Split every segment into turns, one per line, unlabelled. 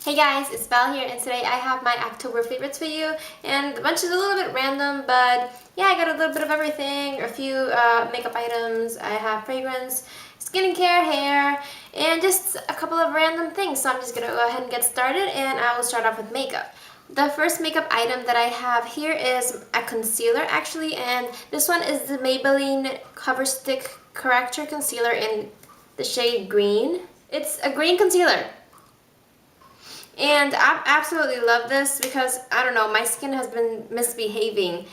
Hey guys, it's Belle here, and today I have my October favorites for you, and the bunch is a little bit random, but yeah, I got a little bit of everything, a few makeup items, I have fragrance, skincare, hair, and just a couple of random things, so I'm just gonna go ahead and get started, and I will start off with makeup. The first makeup item that I have here is a concealer actually, and this one is the Maybelline Cover Stick Corrector Concealer in the shade green. It's a green concealer. And I absolutely love this because, I don't know, my skin has been misbehaving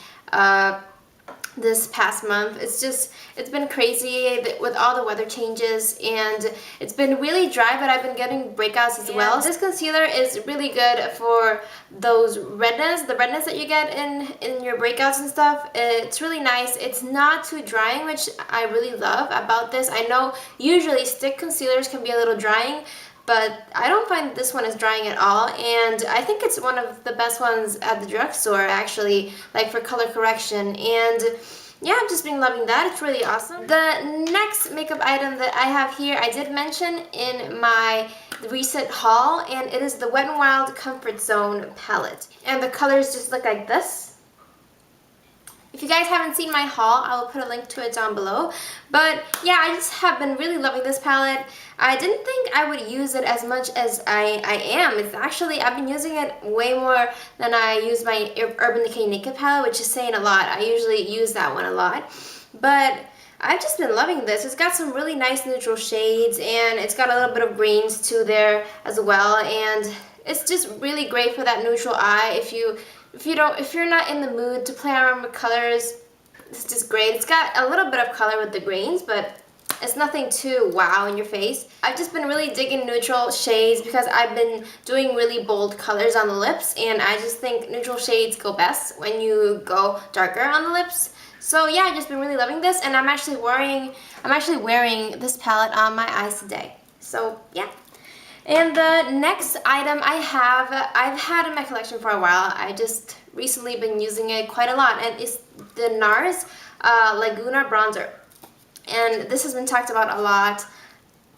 this past month. It's been crazy with all the weather changes, and it's been really dry, but I've been getting breakouts as well. This concealer is really good for those redness, the redness that you get in your breakouts and stuff. It's really nice. It's not too drying, which I really love about this. I know usually stick concealers can be a little drying, but I don't find this one is drying at all, and I think it's one of the best ones at the drugstore actually, like for color correction. And yeah, I've just been loving that. It's really awesome. The next makeup item that I have here, I did mention in my recent haul, and it is the Wet n Wild Comfort Zone palette. And the colors just look like this. If you guys haven't seen my haul, I will put a link to it down below. But yeah, I just have been really loving this palette. I didn't think I would use it as much as I am. It's actually, I've been using it way more than I use my Urban Decay Naked palette, which is saying a lot. I usually use that one a lot. But I've just been loving this. It's got some really nice neutral shades, and it's got a little bit of greens too there as well. And it's just really great for that neutral eye. If you're not in the mood to play around with colors, it's just great. It's got a little bit of color with the greens, but it's nothing too wow in your face. I've just been really digging neutral shades because I've been doing really bold colors on the lips, and I just think neutral shades go best when you go darker on the lips. So yeah, I've just been really loving this, and I'm actually wearing this palette on my eyes today. So yeah. And the next item I've had in my collection for a while. I just recently been using it quite a lot, and it's the Nars Laguna bronzer. And this has been talked about a lot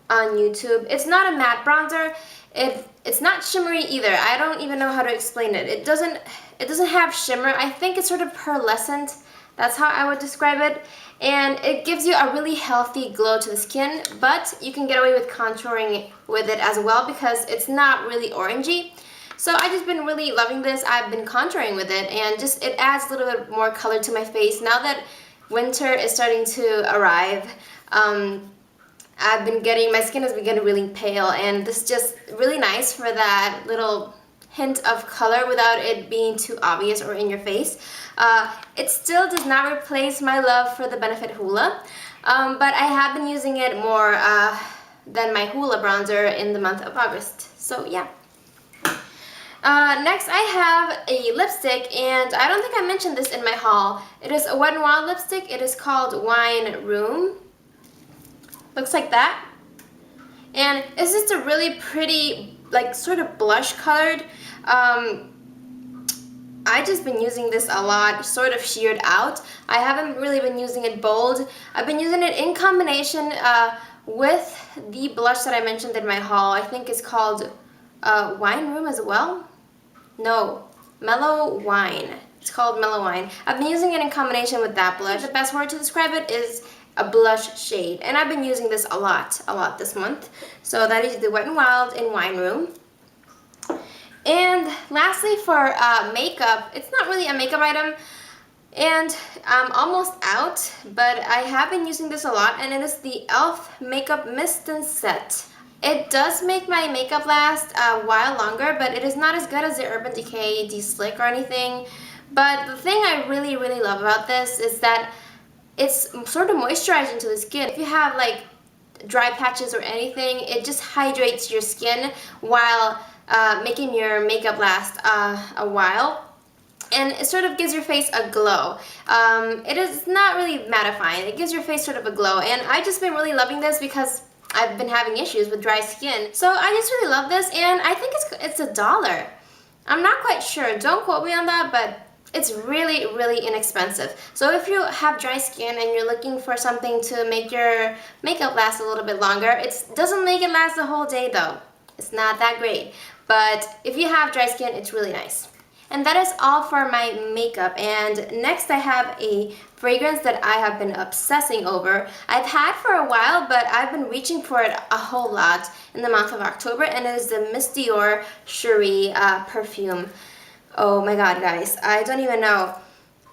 on YouTube. It's not a matte bronzer. It's not shimmery either. I don't even know how to explain it. It doesn't have shimmer. I think it's sort of pearlescent. That's how I would describe it. And it gives you a really healthy glow to the skin, but you can get away with contouring with it as well because it's not really orangey. So I've just been really loving this. I've been contouring with it, and just it adds a little bit more color to my face. Now that winter is starting to arrive, my skin has been getting really pale, and this is just really nice for that little hint of color without it being too obvious or in your face. It still does not replace my love for the Benefit Hoola, but I have been using it more than my Hoola bronzer in the month of August. So yeah. Next I have a lipstick, and I don't think I mentioned this in my haul. It is a Wet n Wild lipstick. It is called Wine Room. Looks like that. And it's just a really pretty, like, sort of blush colored. I've just been using this a lot, sort of sheared out. I haven't really been using it bold. I've been using it in combination with the blush that I mentioned in my haul. I think it's called Wine Room as well. No, Mellow Wine. It's called Mellow Wine. I've been using it in combination with that blush. The best word to describe it is a blush shade, and I've been using this a lot this month. So that is the Wet n Wild in Wine Room. And lastly, for makeup, it's not really a makeup item, and I'm almost out, but I have been using this a lot, and it is the e.l.f. Makeup Mist and Set. It does make my makeup last a while longer, but it is not as good as the Urban Decay De-Slick or anything. But the thing I really love about this is that it's sort of moisturizing to the skin. If you have like dry patches or anything, it just hydrates your skin while making your makeup last a while, and it sort of gives your face a glow. It is not really mattifying. It gives your face sort of a glow, and I've just been really loving this because I've been having issues with dry skin. So I just really love this, and I think it's $1. I'm not quite sure. Don't quote me on that, but it's really inexpensive. So if you have dry skin and you're looking for something to make your makeup last a little bit longer, it doesn't make it last the whole day though. It's not that great. But if you have dry skin, it's really nice. And that is all for my makeup. And next I have a fragrance that I have been obsessing over. I've had for a while, but I've been reaching for it a whole lot in the month of October, and it is the Miss Dior Cherie perfume. Oh my god, guys, I don't even know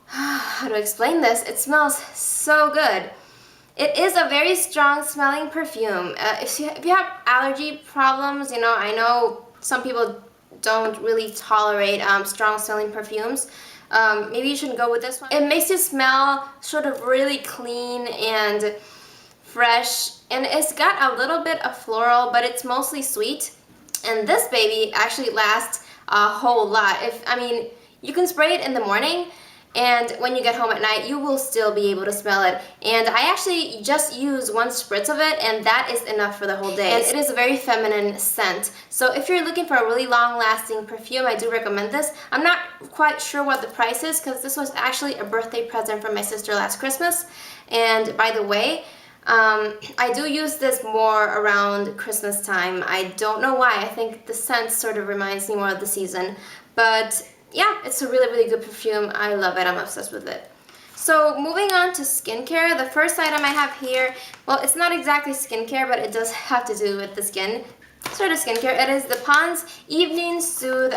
how to explain this. It smells so good. It is a very strong smelling perfume. If you have allergy problems, you know, I know some people don't really tolerate strong smelling perfumes. Maybe you shouldn't go with this one. It makes you smell sort of really clean and fresh, and it's got a little bit of floral, but it's mostly sweet. And this baby actually lasts a whole lot. I mean, you can spray it in the morning, and when you get home at night, you will still be able to smell it. And I actually just use one spritz of it, and that is enough for the whole day. And it is a very feminine scent. So if you're looking for a really long-lasting perfume, I do recommend this. I'm not quite sure what the price is, because this was actually a birthday present from my sister last Christmas. And by the way, I do use this more around Christmas time. I don't know why. I think the scent sort of reminds me more of the season. But yeah, it's a really, really good perfume. I love it. I'm obsessed with it. So moving on to skincare, the first item I have here, well, it's not exactly skincare, but it does have to do with the skin. Sort of skincare. It is the Pond's Evening Soothe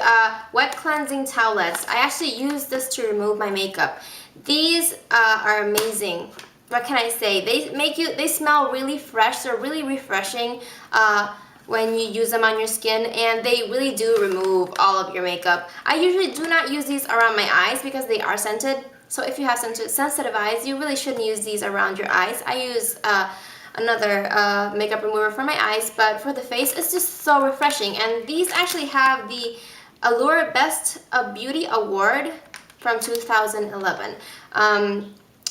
Wet Cleansing Towelettes. I actually use this to remove my makeup. These are amazing. What can I say? They smell really fresh. They're really refreshing when you use them on your skin, and they really do remove all of your makeup. I usually do not use these around my eyes because they are scented. So if you have sensitive eyes, you really shouldn't use these around your eyes. I use another makeup remover for my eyes, but for the face, it's just so refreshing. And these actually have the Allure Best of Beauty Award from 2011.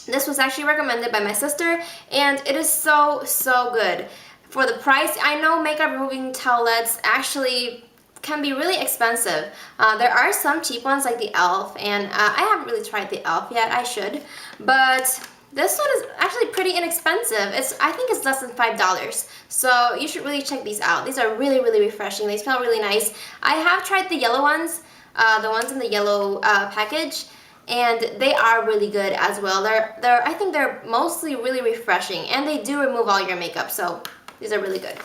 This was actually recommended by my sister, and it is so, so good. For the price, I know makeup removing towelettes actually can be really expensive. There are some cheap ones like the e.l.f. and I haven't really tried the e.l.f. yet. I should, but this one is actually pretty inexpensive. I think it's less than $5, so you should really check these out. These are really, really refreshing. They smell really nice. I have tried the yellow ones, the ones in the yellow package, and they are really good as well. I think they're mostly really refreshing, and they do remove all your makeup, so these are really good.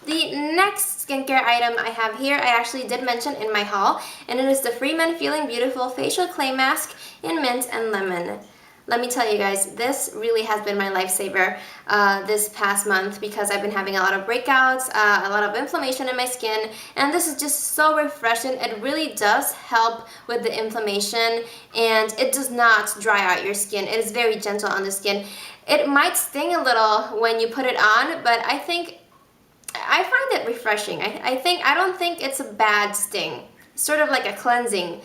The next skincare item I have here, I actually did mention in my haul, and it is the Freeman Feeling Beautiful Facial Clay Mask in Mint and Lemon. Let me tell you guys, this really has been my lifesaver this past month because I've been having a lot of breakouts, a lot of inflammation in my skin, and this is just so refreshing. It really does help with the inflammation, and it does not dry out your skin. It is very gentle on the skin. It might sting a little when you put it on, but I find it refreshing. I don't think it's a bad sting. It's sort of like a cleansing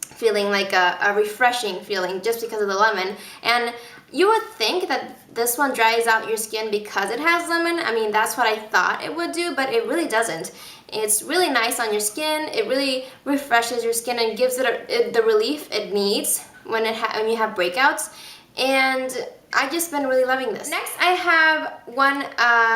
feeling, like a refreshing feeling just because of the lemon. And you would think that this one dries out your skin because it has lemon. I mean, that's what I thought it would do, but it really doesn't. It's really nice on your skin. It really refreshes your skin and gives it the relief it needs when you have breakouts. And I've just been really loving this. Next, I have one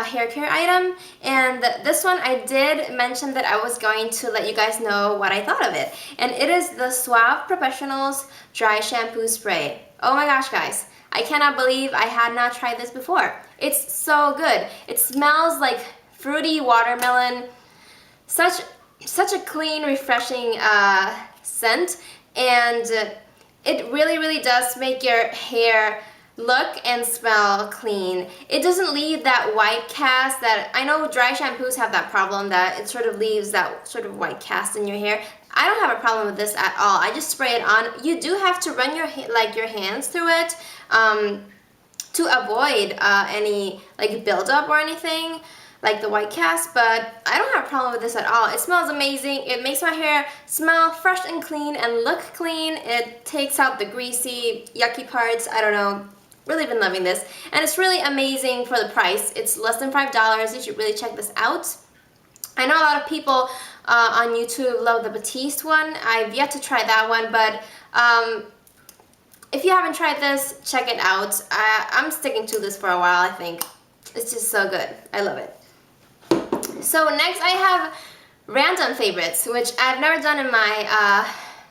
hair care item, and this one I did mention that I was going to let you guys know what I thought of it. And it is the Suave Professionals Dry Shampoo Spray. Oh my gosh, guys. I cannot believe I had not tried this before. It's so good. It smells like fruity watermelon. Such a clean, refreshing scent, and it really, really does make your hair look and smell clean. It doesn't leave that white cast that, I know dry shampoos have that problem, that it sort of leaves that sort of white cast in your hair. I don't have a problem with this at all. I just spray it on. You do have to run your hands through it to avoid any like buildup or anything like the white cast, but I don't have a problem with this at all. It smells amazing. It makes my hair smell fresh and clean and look clean. It takes out the greasy, yucky parts. I don't know. Really been loving this, and it's really amazing for the price. It's less than $5. You should really check this out. I know a lot of people on YouTube love the Batiste one. I've yet to try that one, but if you haven't tried this, check it out. I'm sticking to this for a while, I think. It's just so good. I love it. So next I have random favorites, which I've never done in my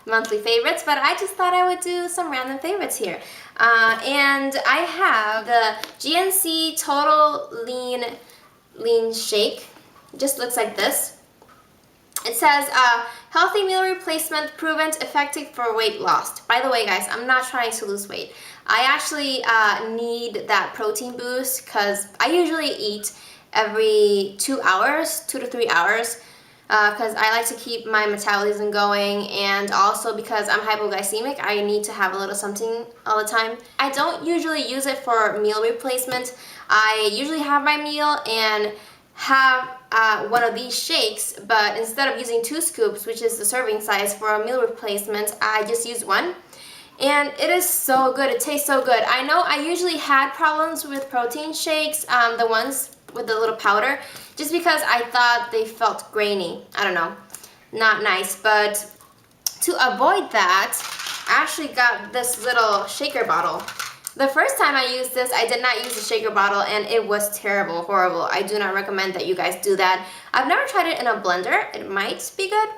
monthly favorites, but I just thought I would do some random favorites here. And I have the GNC Total Lean Shake. It just looks like this. It says, healthy meal replacement proven effective for weight loss. By the way, guys, I'm not trying to lose weight. I actually need that protein boost because I usually eat every 2 hours, 2 to 3 hours, because I like to keep my metabolism going, and also because I'm hypoglycemic, I need to have a little something all the time. I don't usually use it for meal replacement. I usually have my meal and have one of these shakes, but instead of using 2 scoops, which is the serving size for a meal replacement, I just use 1. And it is so good. It tastes so good. I know I usually had problems with protein shakes, the ones with the little powder, just because I thought they felt grainy. I don't know, not nice. But to avoid that, I actually got this little shaker bottle. The first time I used this, I did not use the shaker bottle, and it was terrible, horrible. I do not recommend that you guys do that. I've never tried it in a blender. It might be good,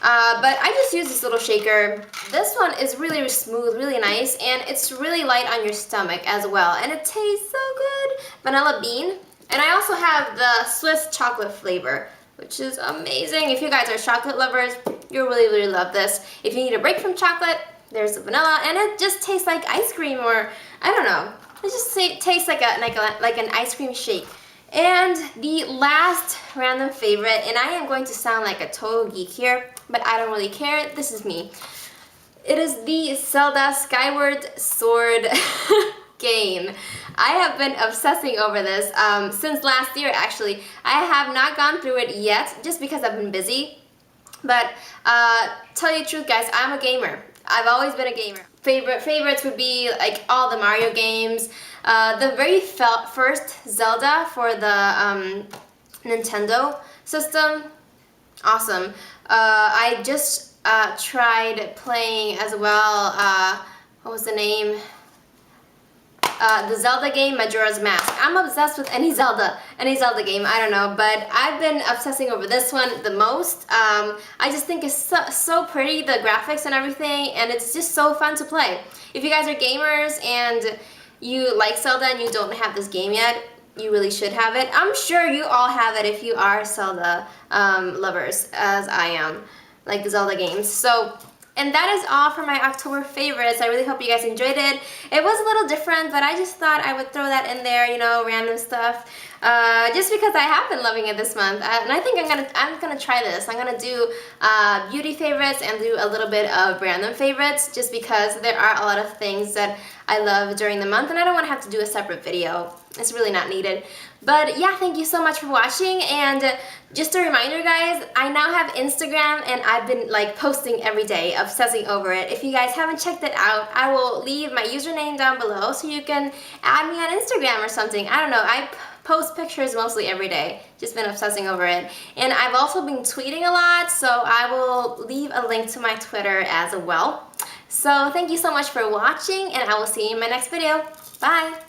but I just use this little shaker. This one is really smooth, really nice, and it's really light on your stomach as well, and it tastes so good. Vanilla bean. And I also have the Swiss chocolate flavor, which is amazing. If you guys are chocolate lovers, you'll really love this. If you need a break from chocolate, there's the vanilla, and it just tastes like ice cream, or I don't know. It just tastes like an ice cream shake. And the last random favorite, and I am going to sound like a total geek here, but I don't really care. This is me. It is the Zelda Skyward Sword game. I have been obsessing over this since last year, actually. I have not gone through it yet, just because I've been busy. But tell you the truth, guys, I'm a gamer. I've always been a gamer. Favorites would be like all the Mario games. The very first Zelda for the Nintendo system, awesome. I just tried playing as well, what was the name? The Zelda game, Majora's Mask. I'm obsessed with any Zelda game, I don't know, but I've been obsessing over this one the most. I just think it's so pretty, the graphics and everything, and it's just so fun to play. If you guys are gamers and you like Zelda and you don't have this game yet, you really should have it. I'm sure you all have it if you are Zelda lovers, as I am, like the Zelda games. So. And that is all for my October favorites. I really hope you guys enjoyed it. It was a little different, but I just thought I would throw that in there, you know, random stuff. Just because I have been loving it this month. And I think I'm gonna try this. I'm gonna do beauty favorites and do a little bit of random favorites, just because there are a lot of things that I love during the month, and I don't want to have to do a separate video. It's really not needed. But yeah, thank you so much for watching, and just a reminder, guys, I now have Instagram, and I've been like posting every day, obsessing over it. If you guys haven't checked it out, I will leave my username down below so you can add me on Instagram or something. I don't know, I post pictures mostly every day. Just been obsessing over it. And I've also been tweeting a lot, so I will leave a link to my Twitter as well. So thank you so much for watching, and I will see you in my next video. Bye!